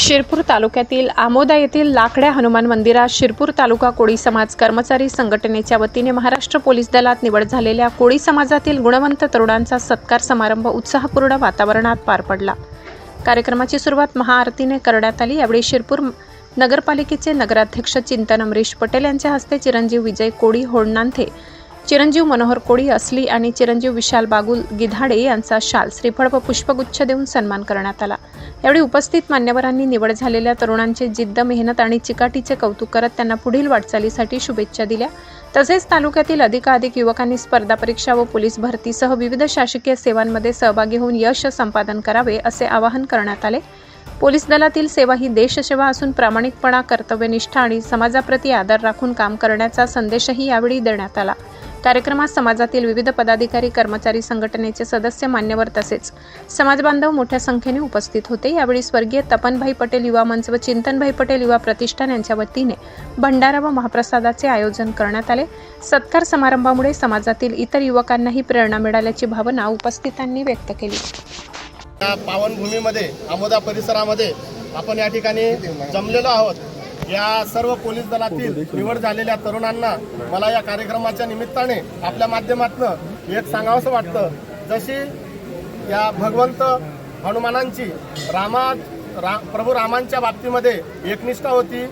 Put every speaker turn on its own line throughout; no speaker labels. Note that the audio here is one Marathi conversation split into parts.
शिरपूर तालुक्यातील आमोदा येथील लाकड्या हनुमान मंदिरात शिरपूर तालुका कोळी समाज कर्मचारी संघटनेच्या वतीने महाराष्ट्र पोलीस दलात निवड झालेल्या कोळी समाजातील गुणवंत तरुणांचा सत्कार समारंभ उत्साहपूर्ण वातावरणात पार पडला। कार्यक्रमाची सुरुवात महाआरतीने करण्यात आली। यावेळी शिरपूर नगरपालिकेचे नगराध्यक्ष चिंतन अमरीश पटेल यांच्या हस्ते चिरंजीव विजय कोळी होळनांथे, चिरंजीव मनोहर कोळी असली आणि चिरंजीव विशाल बागुल गिधाडे यांचा शाल, श्रीफळ व पुष्पगुच्छ देऊन सन्मान करण्यात आला। यावेळी उपस्थित मान्यवरांनी निवड झालेल्या तरुणांचे जिद्द, मेहनत आणि चिकाटीचे कौतुक करत त्यांना पुढील वाटचालीसाठी शुभेच्छा दिल्या। तसेच तालुक्यातील अधिकाधिक युवकांनी स्पर्धा परीक्षा व पोलीस भरतीसह विविध शासकीय सेवांमध्ये सहभागी होऊन यश संपादन करावे असे आवाहन करण्यात आले। पोलीस दलातील सेवा ही देशसेवा असून प्रामाणिकपणा, कर्तव्यनिष्ठा आणि समाजाप्रती आदर राखून काम करण्याचा संदेशही यावेळी देण्यात आला। कार्यक्रमात समाजातील विविध पदाधिकारी, कर्मचारी संघटनेचे सदस्य, मान्यवर तसेच समाजबांधव मोठ्या संख्येने उपस्थित होते। यावेळी स्वर्गीय तपनभाई पटेल युवा मंच व चिंतनभाई पटेल युवा प्रतिष्ठान यांच्या वतीने भंडारा व महाप्रसादाचे आयोजन करण्यात आले। सत्कार समारंभामुळे समाजातील इतर युवकांनाही प्रेरणा मिळाल्याची भावना उपस्थितांनी व्यक्त केली।
या पावनभूमीमध्ये आमोदा परिसरामध्ये आपण या ठिकाणी जमलेलो आहोत। या सर्व पोलीस दलातील निवड झालेल्या तरुणांना मला या कार्यक्रमाच्या निमित्ताने आपल्या माध्यमातून एक सांगावंसं वाटतं। जशी या भगवंत हनुमानांची प्रभू रामांच्या बाबतीमध्ये एकनिष्ठा होती,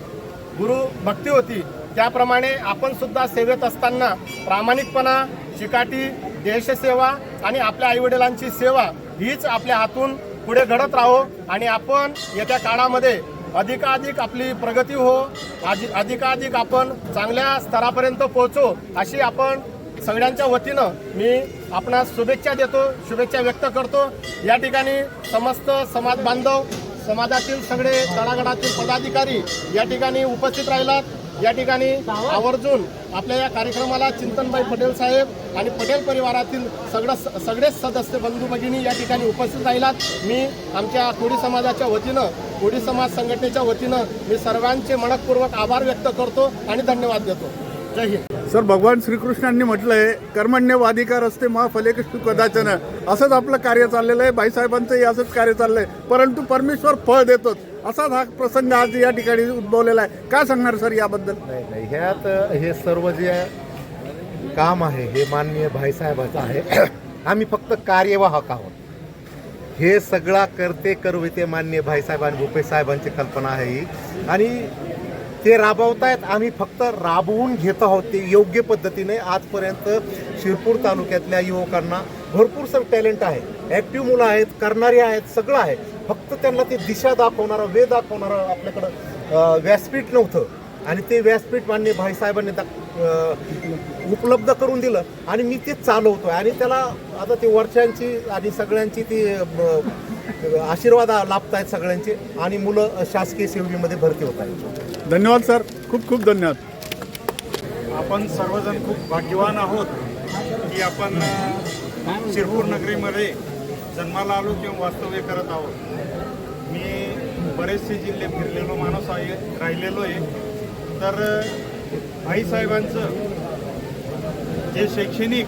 गुरु भक्ती होती, त्याप्रमाणे आपण सुद्धा सेवेत असताना प्रामाणिकपणा, चिकाटी, देशसेवा आणि आपल्या आईवडिलांची सेवा हीच आपल्या हातून पुढे घडत राहो आणि आपण येत्या काळामध्ये अधिकाधिक आपली प्रगती हो, अधिकाधिक आपण चांगल्या स्तरापर्यंत पोहोचो अशी आपण सगळ्यांच्या वतीनं मी आपणास शुभेच्छा देतो, शुभेच्छा व्यक्त करतो। या ठिकाणी समस्त समाज बांधव, समाजातील सगळे तळागाळातील पदाधिकारी या ठिकाणी उपस्थित राहिलात। या ठिकाणी आवर्जून आपल्या या कार्यक्रमाला चिंतनभाई पटेल साहेब आणि पटेल परिवारातील सगळेच सदस्य बंधू भगिनी या ठिकाणी उपस्थित राहिलात। मी आमच्या कोळी समाजाच्या वतीनं, कोळी समाज संघटनेच्या वतीनं मी सर्वांचे मनपूर्वक आभार व्यक्त करतो आणि धन्यवाद देतो। जय हिंद।
सर, भगवान श्रीकृष्णांनी म्हटलंय कर्मण्येवाधिकार असते महाफलेषु कदाचन, असंच आपलं कार्य चाललेलं आहे। भाईसाहेबांचंही असंच कार्य चाललंय, परंतु परमेश्वर फळ देतोच, असाच हा प्रसंग आज या ठिकाणी उद्भवलेला आहे। काय सांगणार सर याबद्दल?
नाही, ह्यात हे सर्व जे काम आहे हे माननीय भाईसाहेबाचं आहे। आम्ही फक्त कार्यवाहक आहोत। हे सगळा करते करविते माननीय भाईसाहेब आणि भूपेश साहेबांची कल्पना आहे ही, आणि ते राबवतायत, आम्ही फक्त राबवून घेत आहोत ते योग्य पद्धतीने। आजपर्यंत शिरपूर तालुक्यातल्या युवकांना भरपूर सर टॅलेंट आहे, ॲक्टिव्ह मुलं आहेत, करणारे आहेत, सगळं आहे। फक्त त्यांना ते दिशा दाखवणारं, वे दाखवणारं आपल्याकडं व्यासपीठ नव्हतं, आणि ते व्यासपीठ माननीय भाईसाहेबांनी उपलब्ध करून दिलं आणि मी ते चालवतोय। आणि त्याला आता ते वर्षांची आणि सगळ्यांची ती आशीर्वाद लाभत आहेत सगळ्यांचे, आणि मुलं शासकीय सेवेमध्ये भरती होत आहेत।
धन्यवाद सर, खूप खूप धन्यवाद।
आपण सर्वजण खूप भाग्यवान आहोत की आपण शिरपूर नगरीमध्ये जन्माला आलो किंवा वास्तव्य करत आहोत। मी बरेचसे जिल्हे फिरलेलो माणूस आहे, राहिलेलो आहे। तर भाईसाहेबांचं जे शैक्षणिक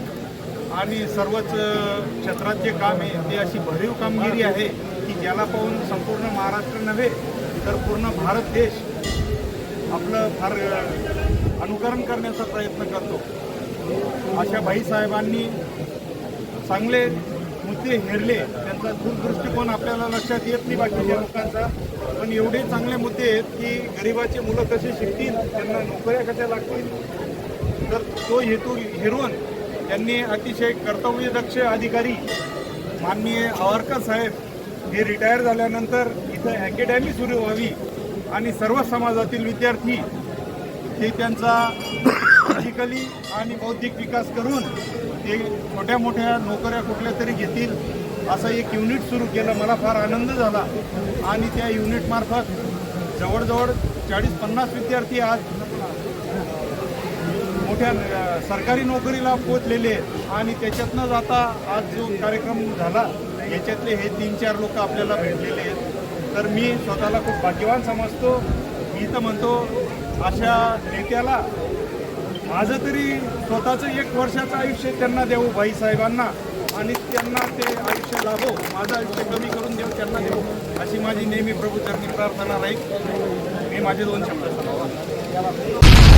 आणि सर्वच क्षेत्रात जे काम आहे ते अशी भरीव कामगिरी आहे की ज्याला पाहून संपूर्ण महाराष्ट्र नव्हे तर पूर्ण भारत देश आपलं फार अनुकरण करण्याचा प्रयत्न करतो। अशा भाईसाहेबांनी चांगले मुद्दे हेरले, त्यांचा दूरदृष्टिकोन आपल्याला लक्षात येत नाही बाकीच्या लोकांचा, पण एवढे चांगले मुद्दे आहेत की गरिबाचे मुलं कसे शिकतील, त्यांना नोकऱ्या कशा लागतील, तर तो हेतू हेरून त्यांनी अतिशय कर्तव्यदक्ष अधिकारी माननीय आवारकर साहेब हे रिटायर झाल्यानंतर इथं अकॅडमी सुरू व्हावी आणि सर्व समाजातील विद्यार्थी हे त्यांचा फिजिकली आणि बौद्धिक विकास करून ते छोट्या मोठ्या नोकऱ्या कुठल्या तरी घेतील असं एक युनिट सुरू केलं। मला फार आनंद झाला, आणि त्या युनिटमार्फत जवळजवळ 40-50 विद्यार्थी आज मोठ्या सरकारी नोकरीला पोचलेले आहेत। आणि त्याच्यातनं जाता आज जो कार्यक्रम झाला याच्यातले हे 3-4 लोक आपल्याला भेटलेले आहेत। तर मी स्वतःला खूप भाग्यवान समजतो। मी तर म्हणतो अशा नेत्याला माझं तरी स्वतःचं 1 वर्षाचं आयुष्य त्यांना देऊ भाईसाहेबांना, आणि त्यांना ते आयुष्य लाभो, माझं आयुष्य कमी करून देऊ, त्यांना देऊ, अशी माझी नेहमी प्रभूचरणी प्रार्थना राहील. मी माझे 2 शब्द सांगतो.